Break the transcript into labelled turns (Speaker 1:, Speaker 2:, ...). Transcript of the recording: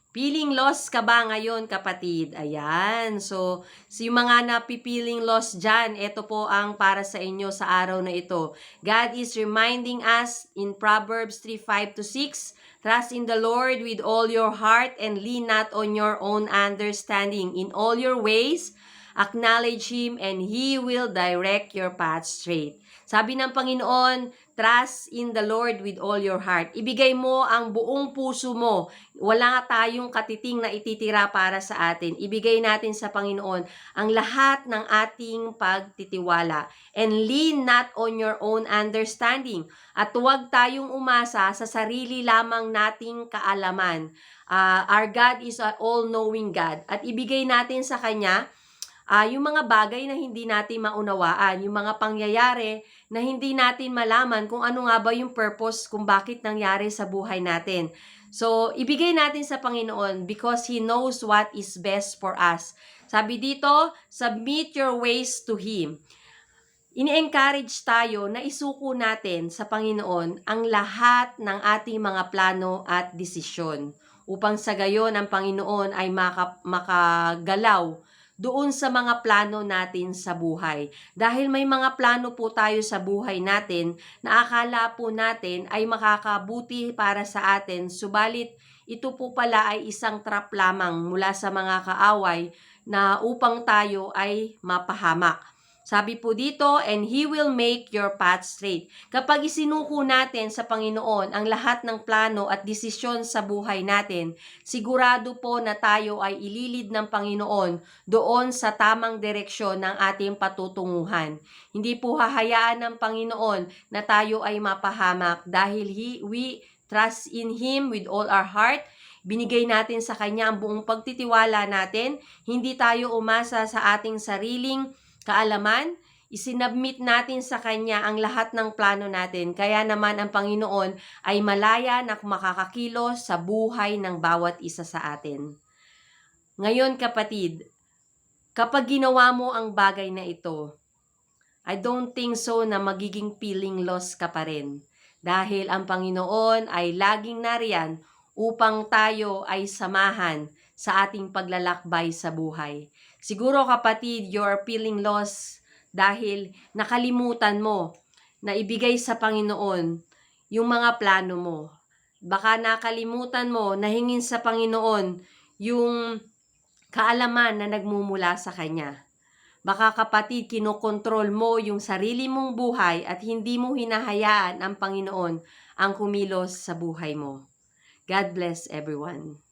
Speaker 1: Feeling lost ka ba ngayon, kapatid? Ayan. So, yung mga napipiling lost dyan, ito po ang para sa inyo sa araw na ito. God is reminding us in Proverbs 3:5-6, trust in the Lord with all your heart and lean not on your own understanding. In all your ways, acknowledge Him and He will direct your path straight. Sabi ng Panginoon, trust in the Lord with all your heart. Ibigay mo ang buong puso mo. Wala tayong katiting na ititira para sa atin. Ibigay natin sa Panginoon ang lahat ng ating pagtitiwala. And lean not on your own understanding. At huwag tayong umasa sa sarili lamang nating kaalaman. Our God is an all-knowing God. At ibigay natin sa Kanya yung mga bagay na hindi natin maunawaan, yung mga pangyayari na hindi natin malaman kung ano nga ba yung purpose kung bakit nangyari sa buhay natin. So, ibigay natin sa Panginoon because He knows what is best for us. Sabi dito, submit your ways to Him. Ini-encourage tayo na isuko natin sa Panginoon ang lahat ng ating mga plano at desisyon upang sa gayon ang Panginoon ay makagalaw doon sa mga plano natin sa buhay. Dahil may mga plano po tayo sa buhay natin na akala po natin ay makakabuti para sa atin, subalit ito po pala ay isang trap lamang mula sa mga kaaway na upang tayo ay mapahamak. Sabi po dito, and He will make your path straight. Kapag isinuko natin sa Panginoon ang lahat ng plano at desisyon sa buhay natin, sigurado po na tayo ay ililid ng Panginoon doon sa tamang direksyon ng ating patutunguhan. Hindi po hahayaan ng Panginoon na tayo ay mapahamak dahil we trust in Him with all our heart. Binigay natin sa Kanya ang buong pagtitiwala natin. Hindi tayo umasa sa ating sariling kaalaman, isinabmit natin sa Kanya ang lahat ng plano natin. Kaya naman ang Panginoon ay malaya na makakakilos sa buhay ng bawat isa sa atin. Ngayon, kapatid, kapag ginawa mo ang bagay na ito, I don't think so na magiging feeling loss ka pa rin. Dahil ang Panginoon ay laging nariyan upang tayo ay samahan sa ating paglalakbay sa buhay. Siguro, kapatid, you're feeling lost dahil nakalimutan mo na ibigay sa Panginoon yung mga plano mo. Baka nakalimutan mo na hingin sa Panginoon yung kaalaman na nagmumula sa Kanya. Baka, kapatid, kinokontrol mo yung sarili mong buhay at hindi mo hinahayaan ang Panginoon ang kumilos sa buhay mo. God bless everyone.